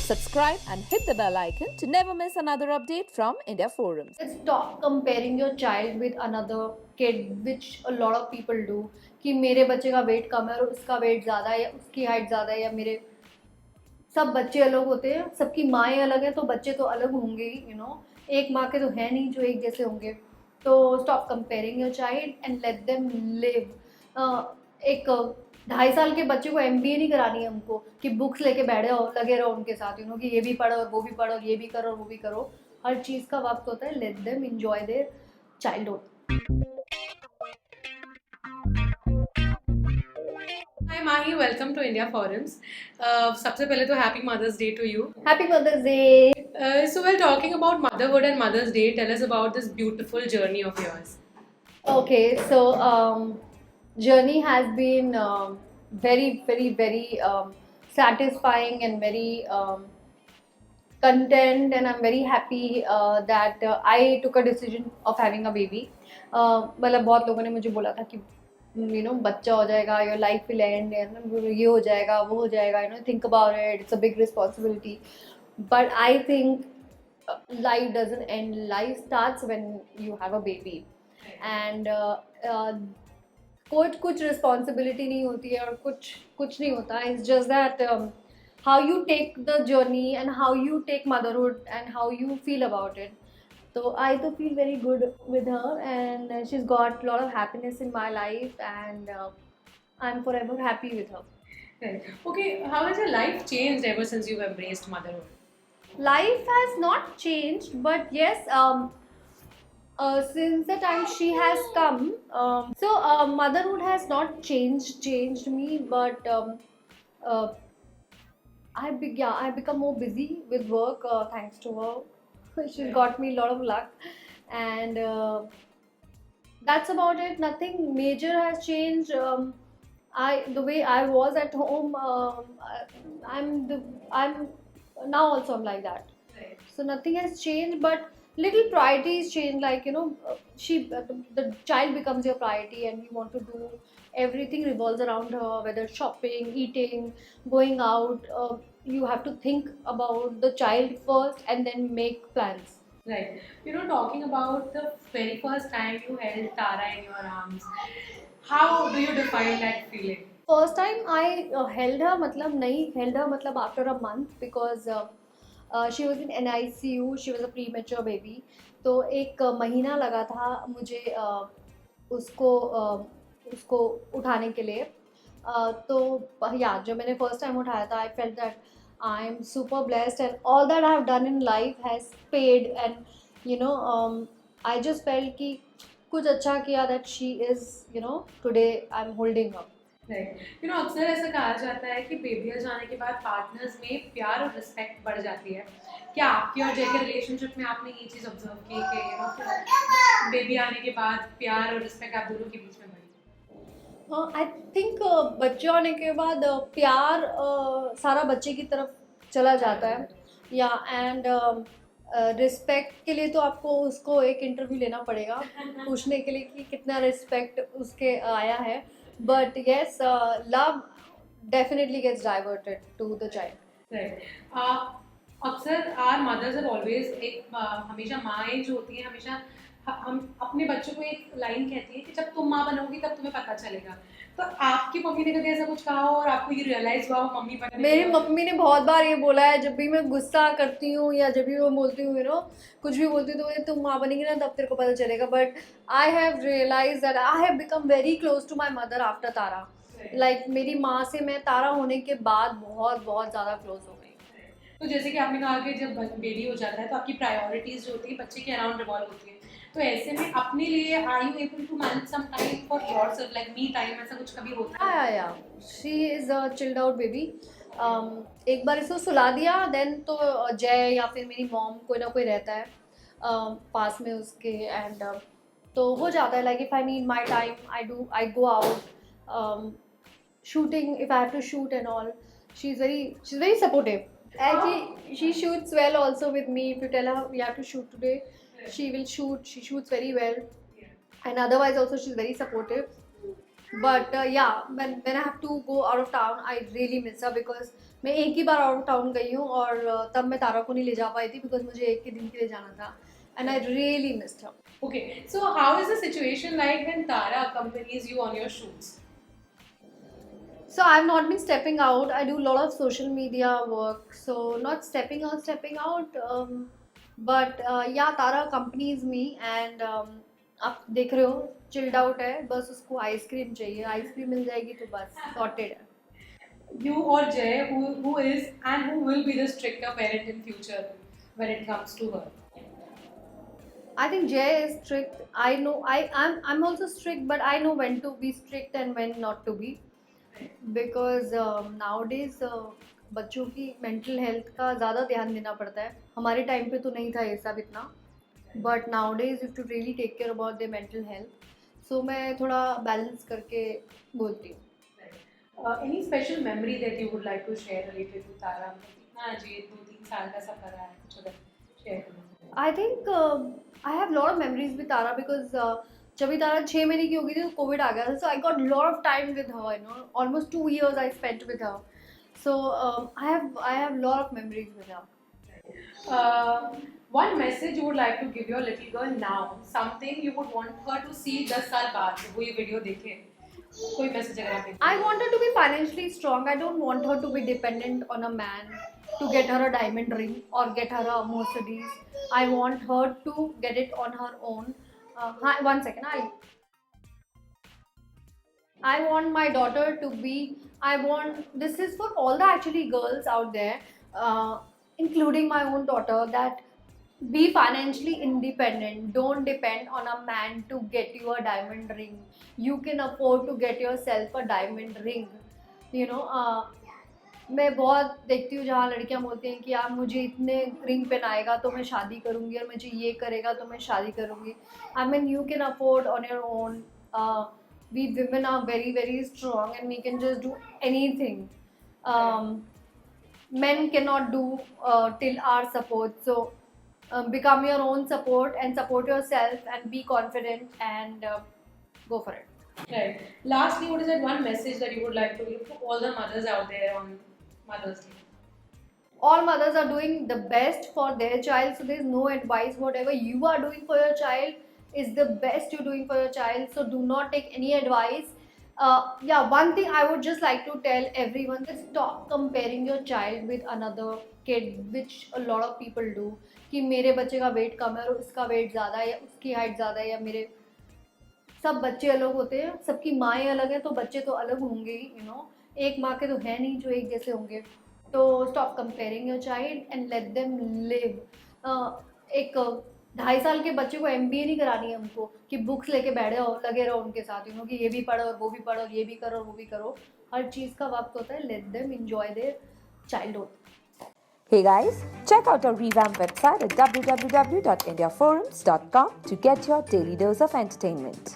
subscribe and hit the bell icon to never miss another update from India Forums. Stop comparing your child with another kid, which a lot of people do. कि मेरे बच्चे का wait कम है और उसका wait ज़्यादा है या उसकी हाइट ज़्यादा है या मेरे सब बच्चे अलग होते हैं, सबकी माएँ अलग हैं तो बच्चे तो अलग होंगे ही, एक माँ के तो है नहीं जो एक जैसे होंगे. तो stop comparing your child and let them live. एक 2.5 साल के बच्चे को एमबीए नहीं करानी है हमको कि बुक्स लेके बैठे हो, लगे रहो उनके साथ, कि ये भी पढ़ो और वो भी पढ़ो और ये भी करो और वो भी करो. हर चीज़ का वक्त होता है. Let them enjoy their childhood. Hi Mahi, welcome to India Forums. सबसे पहले तो Happy Mother's Day to you. Happy mother's day. So we're talking about motherhood and Mother's Day. Tell us about this beautiful journey of yours. Okay, so journey has been very satisfying and very content, and I'm very happy that I took a decision of having a baby. मतलब बहुत लोगों ने मुझे बोला था कि बच्चा हो जाएगा, your life will end, ये हो जाएगा वो हो जाएगा, think about it, it's a big responsibility. But I think life doesn't end. Life starts when you have a baby. And कुछ रिस्पॉन्सिबिलिटी नहीं होती है और कुछ नहीं होता. It's just that how you take the journey and how you take motherhood and how you feel about it. तो I तो feel very good with her and she is got lot of happiness in my life and I am forever happy with her. Right. Okay, how has your life changed ever since you've embraced motherhood? Life has not changed, but yes, since the time she has come, so motherhood has not changed me, but uh, I become more busy with work, thanks to her. She's got me a lot of luck, and that's about it. Nothing major has changed. The way I was at home, I'm now also I'm like that. Right. So nothing has changed, but little priorities change. Like the child becomes your priority, and you want to do everything revolves around her. Whether shopping, eating, going out, you have to think about the child first, and then make plans. Right. Talking about the very first time you held Tara in your arms, how do you define that feeling? First time I held her, मतलब नहीं held her, मतलब after a month, because she was in NICU. She was a premature baby. तो एक महीना लगा था मुझे उसको उठाने के लिए. तो या जब मैंने फर्स्ट टाइम उठाया था, I felt that I am super blessed and all that I have done in life has paid. And I just felt कि कुछ अच्छा किया, that she is today I am holding up. Right. अक्सर ऐसा कहा जाता है कि बेबियाँ जाने के बाद पार्टनर्स में प्यार और रिस्पेक्ट बढ़ जाती है. क्या आपके और जय के रिलेशनशिप में आपने ये चीज़ ऑब्जर्व की कि बेबी आने के बाद प्यार और रिस्पेक्ट आप दोनों के बीच में बढ़ी? आई थिंक बच्चे होने के बाद प्यार सारा बच्चे की तरफ चला जाता है. या एंड रिस्पेक्ट के लिए तो आपको उसको एक इंटरव्यू लेना पड़ेगा पूछने के लिए कि कितना रिस्पेक्ट उसके आया है. But yes, love definitely gets diverted to the child. Right. अक्सर आर मदर्स हैव ऑलवेज हमेशा माएँ जो होती हैं हमेशा हम अपने बच्चों को एक लाइन कहती है कि जब तुम माँ बनोगी तब तुम्हें पता चलेगा. तो आपकी मम्मी ने कभी ऐसा कुछ कहा हो और आपको ये रियलाइज हुआ हो मम्मी बनने? मेरी मम्मी ने बहुत बार ये बोला है, जब भी मैं गुस्सा करती हूँ या जब भी मैं बोलती हूँ कुछ भी बोलती हूँ, तो तुम माँ बनेगी ना तब तेरे को पता चलेगा. But I have realise that I have become very close to my mother after Tara. Like मेरी माँ से मैं तारा होने के बाद बहुत बहुत ज़्यादा क्लोज हो गई. तो जैसे कि आपने कहा कि जब बेबी हो जाता है तो आपकी प्रायोरिटीज जो होती है बच्चे के अराउंड रिवॉल्व होती है. तो ऐसे में अपने लिए are you able to manage some time for yourself, like me time, ऐसा कुछ कभी होता है? या she is a chilled out baby. एक बार इसको सुला दिया, देन तो जय या फिर मेरी मॉम कोई ना कोई रहता है पास में उसके. एंड तो हो जाता है. Like if I need my time, I go out shooting. If I have to shoot and all, she's very supportive. And she shoots well also with me. If you tell her we have to shoot today, she will shoot. She shoots very well, and otherwise also she's very supportive. But yeah, when I have to go out of town, I really miss her because मैं एक ही बार out of town गई हूँ और तब मैं तारा को नहीं ले जा पाई थी बिकॉज मुझे एक ही दिन के लिए जाना था and I really missed her. Okay, so how is the situation like when Tara accompanies you on your shoots? So I've not been stepping out. I do a lot of social media work. So not stepping out. But yeah, Tara accompanies me and आप देख रहे हो chilled out है, बस उसको ice cream चाहिए, ice cream मिल जाएगी तो बस सॉर्टेड है. You or Jay, who is and who will be the stricter parent in future when it comes to her? I think Jay is strict. I know I'm also strict, but I know when to be strict and when not to be. Because nowadays बच्चों की mental health का ज़्यादा ध्यान देना पड़ता है. हमारे time पे तो नहीं था ये सब इतना, but nowadays you to really take care about their mental health. So मैं थोड़ा बैलेंस करके बोलती हूँ. Any special memory that you would like to share related to Tara? कितना अजीब 2-3 साल का सफर है, कुछ अगर share करो. I think I have lot of memories with Tara because जब भी तारा 6 महीने की हो गई थी तो कोविड आ गया था. So I got lot of time with her, you know, almost 2 years I spent with her. So I have lot of memories with her. One message you would like to give your little girl now, something you would want her to see 10 साल बाद वो ये video देखे, कोई message अगर आप I want her to be financially strong. I don't want her to be dependent on a man to get her a diamond ring or get her a Mercedes. I want her to get it on her own. One second. I want my daughter to be. This is for all the actually girls out there, including my own daughter, that be financially independent. Don't depend on a man to get you a diamond ring. You can afford to get yourself a diamond ring. You know, मैं बहुत देखती हूँ जहाँ लड़कियाँ बोलती हैं कि यार मुझे इतने रिंग पहनाएगा तो मैं शादी करूँगी और मुझे ये करेगा तो मैं शादी करूँगी. I mean, you can afford on your own. We women are very very strong and we can just do anything. Men cannot do till our support. So become your own support and support yourself and be confident and go for it. Right. Lastly, what is that one message that you would like to give to all the mothers out there on Mother's Day? All mothers are doing the best for their child, so there's no advice. Whatever you are doing for your child is the best you're doing for your child, so do not take any advice. Yeah, one thing I would just like to tell everyone is stop comparing your child with another kid, which a lot of people do. कि मेरे बच्चे का wait कम है और उसका wait ज़्यादा है या उसकी हाइट ज़्यादा है, या मेरे सब बच्चे अलग होते हैं, सबकी माएँ अलग हैं तो बच्चे तो अलग होंगे ही, यू नो. एक माँ के तो है नहीं जो एक जैसे होंगे. तो stop comparing your child and let them live. एक 2.5 साल के बच्चे को MBA नहीं करानी है हमको कि बुक्स लेके बैठे हो लगे रहो उनके साथ, यू नो, कि ये भी पढ़ो और वो भी पढ़ो और ये भी करो और वो भी करो. हर चीज़ का वक्त होता है. Let them enjoy their childhood. Hey guys, check out our revamped website at www.indiaforums.com to get your daily dose of entertainment.